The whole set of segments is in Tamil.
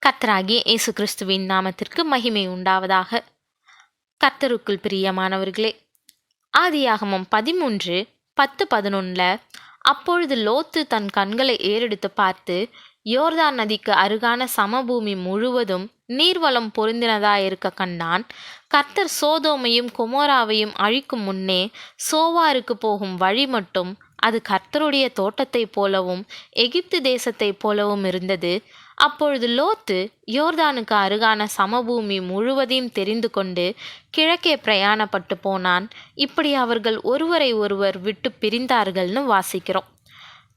கர்த்தராகிய இயேசு கிறிஸ்துவின் நாமத்திற்கு மகிமை உண்டாவதாக. கர்த்தருக்குள் பிரியமானவர்களே, ஆதியாகமம் 13:10-11 அப்பொழுது லோத்து தன் கண்களை ஏறெடுத்து பார்த்து, யோர்தான் நதிக்கு அருகான சமபூமி முழுவதும் நீர்வளம் பொருந்தினதாயிருக்க கண்டான். கர்த்தர் சோதோமையும் கொமோராவையும் அழிக்கும் முன்னே சோவாருக்கு போகும் வழி மட்டும் அது கர்த்தருடைய தோட்டத்தைப் போலவும் எகிப்து தேசத்தைப் போலவும் இருந்தது. அப்பொழுது லோத்து யோர்தானுக்கு அருகான சமபூமி முழுவதையும் தெரிந்து கொண்டு கிழக்கே பிரயாணப்பட்டு போனான். இப்படி அவர்கள் ஒருவரை ஒருவர் விட்டு பிரிந்தார்கள்னு வாசிக்கிறோம்.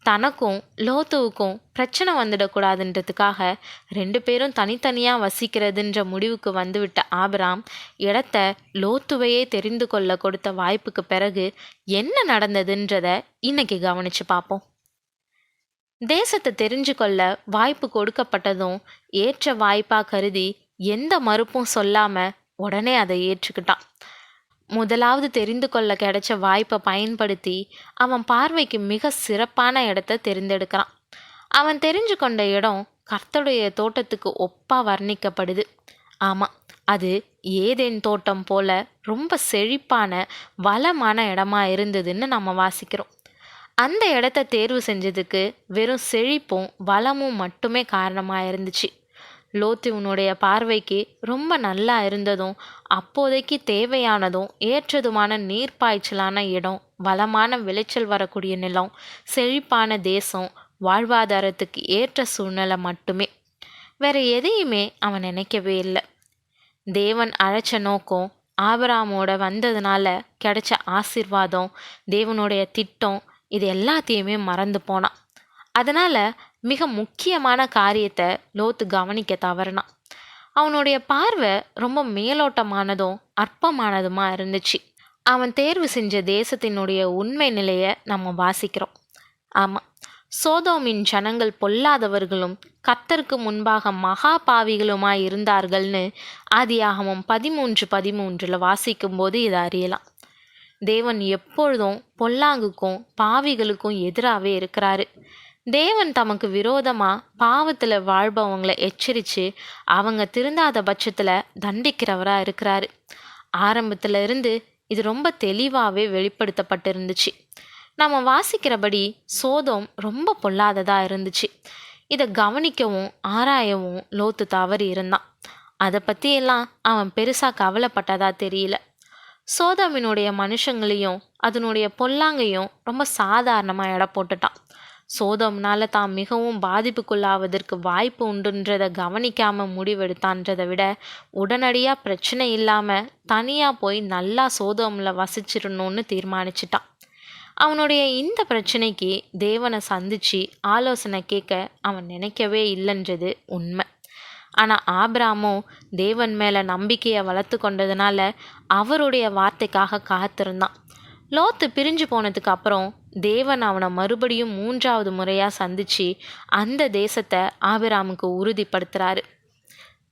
தனக்கும் லோத்துவுக்கும் பிரச்சனை வந்துடக்கூடாதுன்றதுக்காக 2 பேரும் தனித்தனியாக வசிக்கிறதுன்ற முடிவுக்கு வந்துவிட்ட ஆபிராம் இடத்த லோத்துவையே தெரிந்து கொள்ள கொடுத்த வாய்ப்புக்கு பிறகு என்ன நடந்ததுன்றத இன்னைக்கு கவனிச்சு பார்ப்போம். தேசத்தை தெரிஞ்சு கொள்ள வாய்ப்பு கொடுக்கப்பட்டதும் ஏற்ற வாய்ப்பாக கருதி எந்த மறுப்பும் சொல்லாமல் உடனே அதை ஏற்றுக்கிட்டான். முதலாவது தெரிந்து கொள்ள கிடைச்ச வாய்ப்பை பயன்படுத்தி அவன் பார்வைக்கு மிக சிறப்பான இடத்த தெரிந்தெடுக்கிறான். அவன் தெரிஞ்சு கொண்ட இடம் கர்த்தருடைய தோட்டத்துக்கு ஒப்பாக வர்ணிக்கப்படுது. ஆமாம், அது ஏதேன் தோட்டம் போல ரொம்ப செழிப்பான வளமான இடமா இருந்ததுன்னு நம்ம வாசிக்கிறோம். அந்த இடத்த தேர்வு செஞ்சதுக்கு வெறும் செழிப்பும் வளமும் மட்டுமே காரணமாக இருந்துச்சு. லோத்துவனுடைய பார்வைக்கு ரொம்ப நல்லா இருந்ததும் அப்போதைக்கு தேவையானதும் ஏற்றதுமான நீர்ப்பாய்ச்சலான இடம், வளமான விளைச்சல் வரக்கூடிய நிலம், செழிப்பான தேசம், வாழ்வாதாரத்துக்கு ஏற்ற சூழ்நிலை மட்டுமே. வேற எதையுமே அவன் நினைக்கவே இல்லை. தேவன் அழைச்ச நோக்கம், ஆபிராமோட வந்ததுனால கிடைச்ச ஆசீர்வாதம், தேவனுடைய திட்டம், இது எல்லாத்தையுமே மறந்து போனான். அதனால் மிக முக்கியமான காரியத்தை லோத்து கவனிக்க தவறினான். அவனுடைய பார்வை ரொம்ப மேலோட்டமானதும் அற்பமானதுமா இருந்துச்சு. அவன் தேர்வு செஞ்ச தேசத்தினுடைய உண்மை நிலையை நம்ம வாசிக்கிறோம். ஆமாம், சோதோமின் ஜனங்கள் பொல்லாதவர்களும் கர்த்தருக்கு முன்பாக மகா பாவிகளுமாய் இருந்தார்கள்னு ஆதியாகமம் 13:13 வாசிக்கும்போது இதை அறியலாம். தேவன் எப்பொழுதும் பொல்லாங்குக்கும் பாவிகளுக்கும் எதிராகவே இருக்கிறாரு. தேவன் தமக்கு விரோதமாக பாவத்தில் வாழ்பவங்களை எச்சரித்து அவங்க திருந்தாத பட்சத்தில் தண்டிக்கிறவராக இருக்கிறாரு. ஆரம்பத்தில் இருந்து இது ரொம்ப தெளிவாகவே வெளிப்படுத்தப்பட்டிருந்துச்சு. நம்ம வாசிக்கிறபடி சோதோம் ரொம்ப பொல்லாததாக இருந்துச்சு. இதை கவனிக்கவும் ஆராயவும் லோத்து தவறி இருந்தான். அதை பற்றியெல்லாம் அவன் பெருசாக கவலைப்பட்டதா தெரியல. சோதோமினுடைய மனுஷங்களையும் அதனுடைய பொல்லாங்கையும் ரொம்ப சாதாரணமாக எடை போட்டுட்டான். சோதோம்னால தான் மிகவும் பாதிப்புக்குள்ளாவதற்கு வாய்ப்பு உண்டுன்றதை கவனிக்காமல் முடிவெடுத்தான்றதை விட உடனடியாக பிரச்சனை இல்லாமல் தனியாக போய் நல்லா சோதோமில் வசிச்சிடணும்னு தீர்மானிச்சிட்டான். அவனுடைய இந்த பிரச்சனைக்கு தேவனை சந்தித்து ஆலோசனை கேட்க அவன் நினைக்கவே இல்லைன்றது உண்மை. ஆனால் ஆபிராமோ தேவன் மேலே நம்பிக்கையை வளர்த்து கொண்டதுனால அவருடைய வார்த்தைக்காக காத்திருந்தான். லோத்து பிரிஞ்சு போனதுக்கு அப்புறம் தேவன் அவனை மறுபடியும் 3வது முறையாக சந்தித்து அந்த தேசத்தை ஆபிராமுக்கு உறுதிப்படுத்துகிறாரு.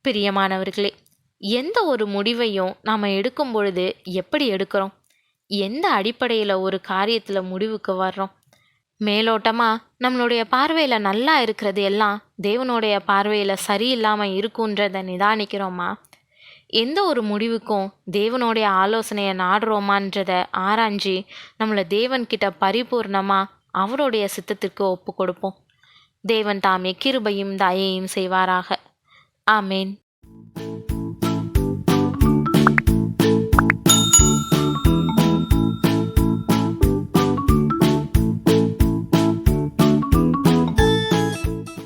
பிரியமானவர்களே, எந்த ஒரு முடிவையும் நாம் எடுக்கும் பொழுது எப்படி எடுக்கிறோம்? எந்த அடிப்படையில் ஒரு காரியத்தில் முடிவுக்கு வர்றோம்? மேலோட்டமாக நம்மளுடைய பார்வையில் நல்லா இருக்கிறது எல்லாம் தேவனுடைய பார்வையில் சரியில்லாமல் இருக்குன்றதை நிதானிக்கிறோமா? எந்த ஒரு முடிவுக்கும் தேவனுடைய ஆலோசனையை நாடுறோமான்றதை ஆராய்ஞ்சி நம்மளை தேவன்கிட்ட பரிபூர்ணமாக அவருடைய சித்தத்திற்கு ஒப்பு கொடுப்போம். தேவன் தாமே கிருபையும் தயையும் செய்வாராக. ஆமேன்.